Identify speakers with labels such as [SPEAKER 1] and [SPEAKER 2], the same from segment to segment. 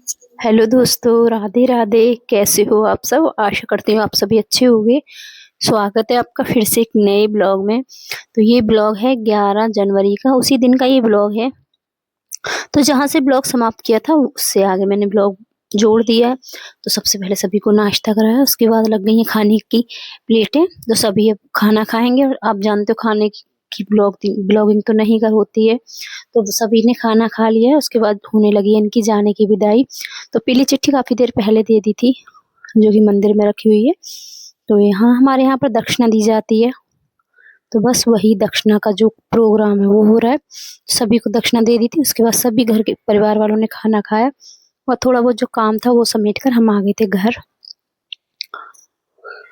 [SPEAKER 1] Hello दोस्तों, राधे राधे। कैसे हो आप सब? आशा करती हूँ आप सभी अच्छे होंगे। स्वागत है आपका फिर से एक नए ब्लॉग में। तो ये ब्लॉग है 11 जनवरी का, उसी दिन का ये ब्लॉग है। तो जहाँ से ब्लॉग समाप्त किया था उससे आगे मैंने ब्लॉग जोड़ दिया है। तो सबसे पहले सभी को नाश्ता कराया, उसके बाद लग गई है खाने की प्लेटें। तो सभी अब खाना खाएंगे और आप जानते हो खाने की ब्लॉगिंग तो नहीं कर होती है। तो सभी ने खाना खा लिया है, उसके बाद होने लगी है इनकी जाने की विदाई। तो पीली चिट्ठी काफ़ी देर पहले दे दी थी, जो कि मंदिर में रखी हुई है। तो यहाँ हमारे यहाँ पर दक्षिणा दी जाती है। तो बस वही दक्षिणा का जो प्रोग्राम है वो हो रहा है। सभी को दक्षिणा दे दी थी, उसके बाद सभी घर के परिवार वालों ने खाना खाया और थोड़ा बहुत जो काम था वो समेट कर हम आ गए थे घर।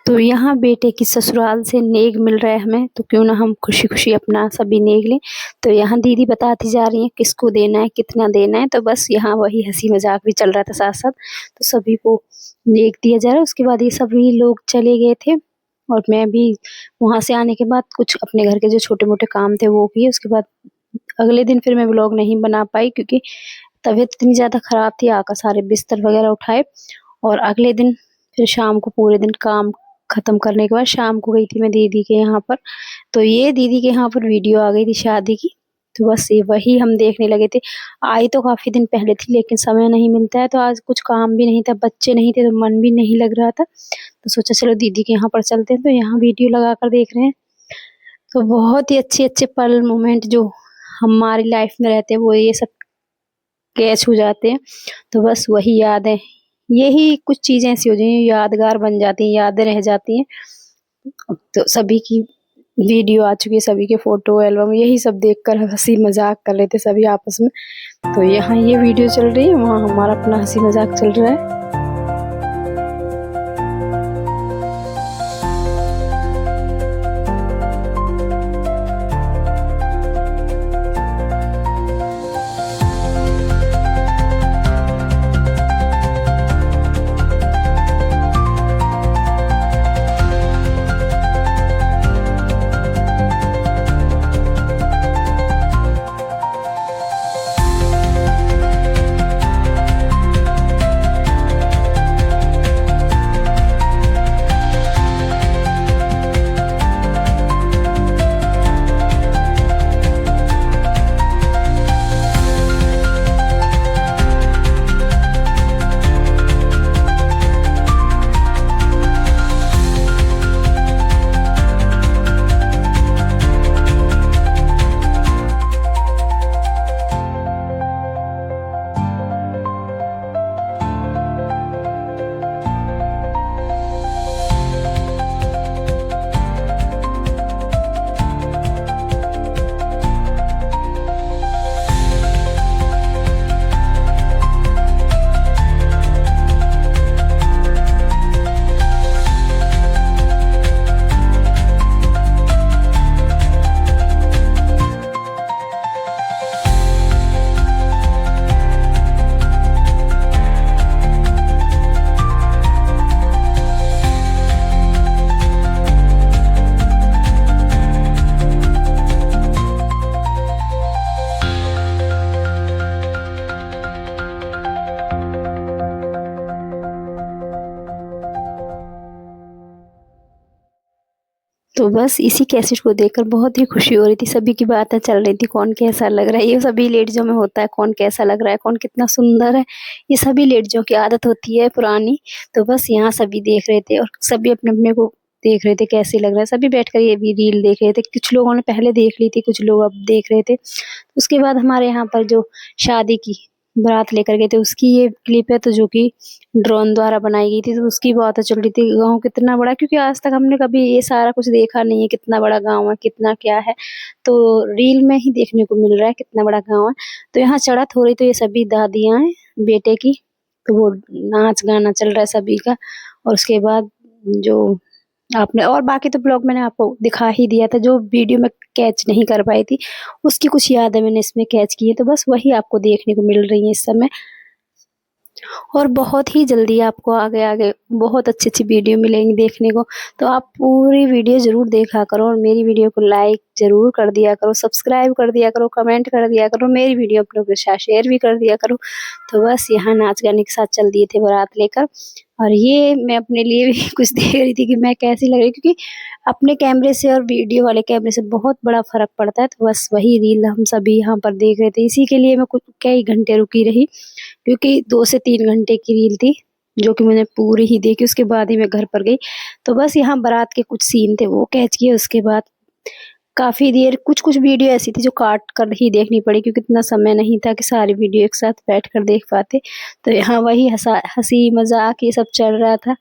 [SPEAKER 1] तो यहाँ बेटे की ससुराल से नेग मिल रहा है हमें, तो क्यों ना हम खुशी खुशी अपना सभी नेग लें। तो यहाँ दीदी बताती जा रही हैं किसको देना है, कितना देना है। तो बस यहाँ वही हंसी मजाक भी चल रहा था साथ साथ। तो सभी को नेग दिया जा रहा है। उसके बाद ये सभी लोग चले गए थे और मैं भी वहाँ से आने के बाद कुछ अपने घर के जो छोटे मोटे काम थे वो किए। उसके बाद अगले दिन फिर मैं व्लॉग नहीं बना पाई, क्योंकि तबीयत इतनी ज़्यादा ख़राब थी। आकर सारे बिस्तर वगैरह उठाए और अगले दिन फिर शाम को पूरे दिन काम खत्म करने के बाद शाम को गई थी मैं दीदी के यहाँ पर। तो ये दीदी के यहाँ पर वीडियो आ गई थी शादी की। तो बस ये वही हम देखने लगे थे। आई तो काफ़ी दिन पहले थी, लेकिन समय नहीं मिलता है। तो आज कुछ काम भी नहीं था, बच्चे नहीं थे, तो मन भी नहीं लग रहा था। तो सोचा चलो दीदी के यहाँ पर चलते हैं। तो यहाँ वीडियो लगा कर देख रहे हैं। तो बहुत ही अच्छे अच्छे पल मोमेंट जो हमारी लाइफ में रहते हैं वो ये सब कैच हो जाते हैं। तो बस वही याद है। यही कुछ चीज़ें ऐसी हो जाती हैं, यादगार बन जाती हैं, यादें रह जाती हैं। तो सभी की वीडियो आ चुकी है, सभी के फोटो एल्बम, यही सब देखकर हंसी मजाक कर रहे थे सभी आपस में। तो यहाँ ये वीडियो चल रही है, वहाँ हमारा अपना हंसी मजाक चल रहा है। तो बस इसी कैसेट को देखकर बहुत ही खुशी हो रही थी। सभी की बातें चल रही थी, कौन कैसा लग रहा है। ये सभी लेडीजों में होता है, कौन कैसा लग रहा है, कौन कितना सुंदर है। ये सभी लेडीजों की आदत होती है पुरानी। तो बस यहाँ सभी देख रहे थे और सभी अपने अपने को देख रहे थे कैसे लग रहा है। सभी बैठकर ये भी रील देख रहे थे। कुछ लोगों ने पहले देख ली थी, कुछ लोग अब देख रहे थे। उसके बाद हमारे यहाँ पर जो शादी की बारात लेकर गए थे उसकी ये क्लिप है, तो जो कि ड्रोन द्वारा बनाई गई थी। तो उसकी बात चल रही थी गाँव कितना बड़ा, क्योंकि आज तक हमने कभी ये सारा कुछ देखा नहीं है, कितना बड़ा गाँव है, कितना क्या है। तो रील में ही देखने को मिल रहा है कितना बड़ा गाँव है। तो यहाँ चढ़त हो रही, तो ये सभी दादियाँ हैं बेटे की। तो वो नाच गाना चल रहा है सभी का। और उसके बाद जो आपने और बाकी तो ब्लॉग मैंने आपको दिखा ही दिया था। जो वीडियो में कैच नहीं कर पाई थी उसकी कुछ यादें मैंने इसमें कैच की है। तो बस वही आपको देखने को मिल रही है इस समय। और बहुत ही जल्दी आपको आगे आगे बहुत अच्छी वीडियो मिलेंगी देखने को। तो आप पूरी वीडियो ज़रूर देखा करो और मेरी वीडियो को लाइक ज़रूर कर दिया करो, सब्सक्राइब कर दिया करो, कमेंट कर दिया करो, मेरी वीडियो अपनों के साथ शेयर भी कर दिया करो। तो बस यहाँ नाच गाने के साथ चल दिए थे बारात लेकर, और ये मैं अपने लिए भी कुछ देख रही थी कि मैं कैसी लग रही, क्योंकि अपने कैमरे से और वीडियो वाले कैमरे से बहुत बड़ा फ़र्क पड़ता है। तो बस वही रील हम सभी यहाँ पर देख रहे थे, इसी के लिए मैं कुछ कई घंटे रुकी रही, क्योंकि 2 से 3 घंटे की रील थी, जो कि मैंने पूरी ही देखी, उसके बाद ही मैं घर पर गई। तो बस यहाँ बारात के कुछ सीन थे वो कैच किए, उसके बाद काफ़ी देर कुछ-कुछ वीडियो ऐसी थी जो काट कर ही देखनी पड़ी, क्योंकि इतना समय नहीं था कि सारी वीडियो एक साथ बैठकर देख पाते। तो यहाँ वही हँसी-मज़ाक ये सब चल रहा था।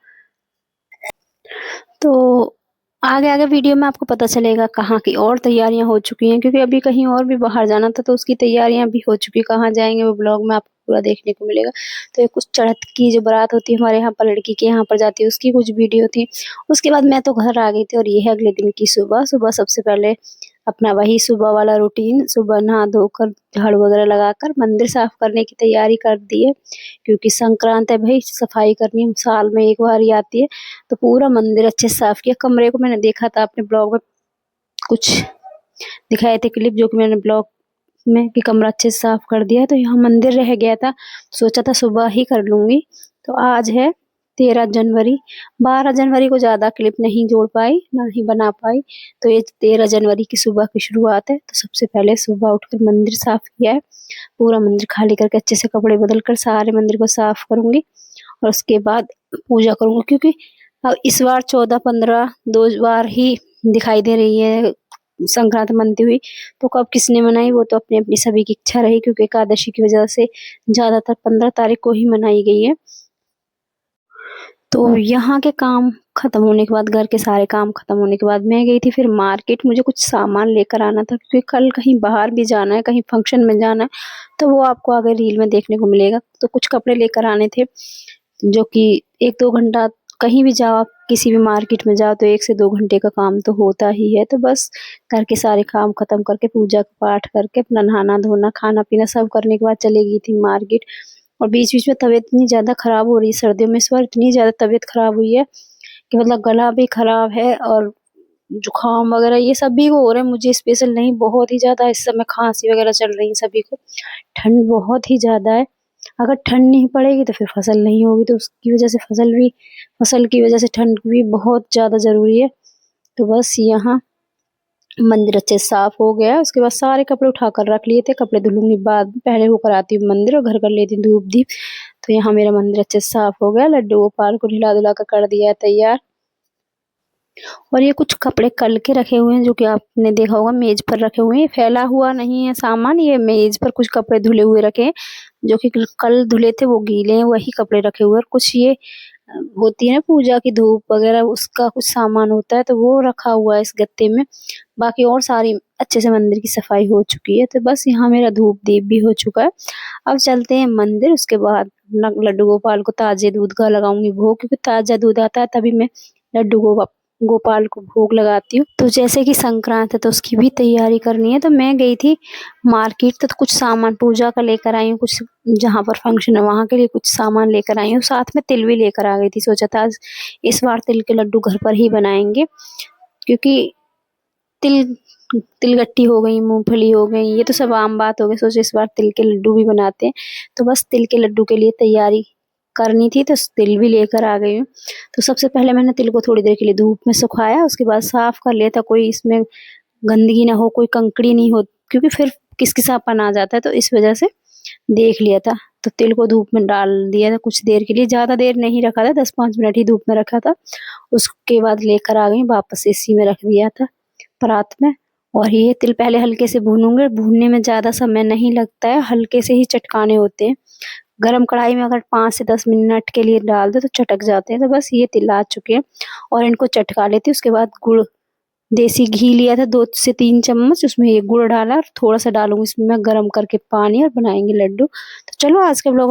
[SPEAKER 1] तो आगे-आगे वीडियो में आपको पता चलेगा कहाँ की और तैयारियाँ हो चुकी हैं, क्योंकि अभी कहीं और भी बाहर जाना था, तो उसकी तैयारियाँ भी हो चुकी हैं। कहाँ जाएँगे वो ब्लॉग में आपको पूरा देखने को मिलेगा। तो ये कुछ चढ़त की जो बारात होती है हमारे यहाँ पर लड़की के यहाँ पर जाती है, उसकी कुछ वीडियो थी। उसके बाद मैं तो घर आ गई थी, और ये है अगले दिन की सुबह। सुबह सबसे पहले अपना वही सुबह वाला रूटीन, सुबह नहा धोकर झाड़ू वगैरह लगाकर मंदिर साफ करने की तैयारी कर दी है, क्योंकि संक्रांत है भई, सफाई करनी है, साल में एक बार ही आती है। तो पूरा मंदिर अच्छे से साफ किया। कमरे को मैंने देखा था अपने ब्लॉग में, कुछ दिखाए थे क्लिप, जो कि मैंने ब्लॉग में कि कमरा अच्छे से साफ कर दिया। तो यहाँ मंदिर रह गया था, सोचा था सुबह ही कर लूँगी। तो आज है 13 जनवरी, 12 जनवरी को ज़्यादा क्लिप नहीं जोड़ पाई, ना ही बना पाई। तो ये 13 जनवरी की सुबह की शुरुआत है। तो सबसे पहले सुबह उठकर मंदिर साफ किया है, पूरा मंदिर खाली करके अच्छे से कपड़े बदल कर सारे मंदिर को साफ करूँगी, और उसके बाद पूजा करूँगी, क्योंकि इस बार 14-15 2 बार ही दिखाई दे रही है संक्रांत मनती हुई। तो कब किसने मनाई वो तो अपनी-अपनी सभी की इच्छा रही, क्योंकि एकादशी की वजह से ज़्यादातर 15 तारीख को ही मनाई गई है। तो यहाँ के काम खत्म होने के बाद, घर के सारे काम खत्म होने के बाद मैं गई थी फिर मार्केट, मुझे कुछ सामान लेकर आना था, क्योंकि कल कहीं बाहर भी जाना है, कहीं फंक्शन में जाना है, तो वो आपको आगे रील में देखने को मिलेगा। तो कुछ कपड़े लेकर आने थे, जो कि 1-2 घंटा कहीं भी जाओ आप, किसी भी मार्केट में जाओ, तो 1 से 2 घंटे का काम तो होता ही है। तो बस घर के सारे काम खत्म करके, पूजा पाठ करके, अपना नहाना-धोना, खाना-पीना सब करने के बाद चली गई थी मार्केट। और बीच-बीच में तबीयत इतनी ज़्यादा ख़राब हो रही है, सर्दियों में इस बार इतनी ज़्यादा तबीयत ख़राब हुई है कि मतलब गला भी ख़राब है, और जुकाम वगैरह ये सभी को हो रहा है, मुझे स्पेशल नहीं, बहुत ही ज़्यादा इस समय खाँसी वगैरह चल रही है सभी को। ठंड बहुत ही ज़्यादा है, अगर ठंड नहीं पड़ेगी तो फिर फसल नहीं होगी, तो उसकी वजह से फसल की वजह से ठंड भी बहुत ज़्यादा ज़रूरी है। तो बस यहाँ मंदिर अच्छे से साफ हो गया, उसके बाद सारे कपड़े उठाकर रख लिए थे, कपड़े धुलूँगी बाद में, पहले होकर आती हूँ मंदिर और घर कर लेती हूँ धूप-दीप। तो यहाँ मेरा मंदिर अच्छे से साफ हो गया, लड्डू गोपाल को नहला-धुला कर दिया है तैयार। और ये कुछ कपड़े कल के रखे हुए हैं, जो कि आपने देखा होगा मेज़ पर रखे हुए हैं, फैला हुआ नहीं है सामान, ये मेज़ पर कुछ कपड़े धुले हुए रखे हैं, जो कि कल धुले थे वो गीले हैं, वही कपड़े रखे हुए हैं। और कुछ ये होती है ना पूजा की धूप वगैरह, उसका कुछ सामान होता है, तो वो रखा हुआ है इस गत्ते में। बाकी और सारी अच्छे से मंदिर की सफाई हो चुकी है। तो बस यहाँ मेरा धूप-दीप भी हो चुका है। अब चलते हैं मंदिर, उसके बाद लड्डू गोपाल को ताज़े दूध का लगाऊँगी भोग, क्योंकि ताज़ा दूध आता है तभी मैं लड्डू गोपाल को भोग लगाती हूँ। तो जैसे कि संक्रांत है तो उसकी भी तैयारी करनी है, तो मैं गई थी मार्केट, तो कुछ सामान पूजा का लेकर आई हूँ, कुछ जहाँ पर फंक्शन है वहाँ के लिए कुछ सामान लेकर आई हूँ, साथ में तिल भी लेकर आ गई थी। सोचा था आज इस बार तिल के लड्डू घर पर ही बनाएंगे, क्योंकि तिल तिलगट्टी हो गई, मूँगफली हो गई, ये तो सब आम बात हो गई, सोचा इस बार तिल के लड्डू भी बनाते हैं। तो बस तिल के लड्डू के लिए तैयारी करनी थी, तो तिल भी लेकर आ गई हूँ। तो सबसे पहले मैंने तिल को थोड़ी देर के लिए धूप में सुखाया, उसके बाद साफ कर लिया था, कोई इसमें गंदगी ना हो, कोई कंकड़ी नहीं हो, क्योंकि फिर किसकिसापन आ जाता है, तो इस वजह से देख लिया था। तो तिल को धूप में डाल दिया था कुछ देर के लिए, ज़्यादा देर नहीं रखा था, 10-5 मिनट ही धूप में रखा था। उसके बाद लेकर आ गई वापस, इसी में रख दिया था परात में। और ये तिल पहले हल्के से भूनूँगी, भूनने में ज़्यादा समय नहीं लगता है, हल्के से ही चटकाने होते हैं। गरम कढ़ाई में अगर 5 से 10 मिनट के लिए डाल दो तो चटक जाते हैं। तो बस ये तिल आ चुके हैं, और इनको चटका लेती हूँ। उसके बाद गुड़, देसी घी लिया था 2 से 3 चम्मच, उसमें ये गुड़ डाला, और थोड़ा-सा डालूँगी इसमें मैं गरम करके पानी, और बनाएँगे लड्डू। तो चलो आज का व्लॉग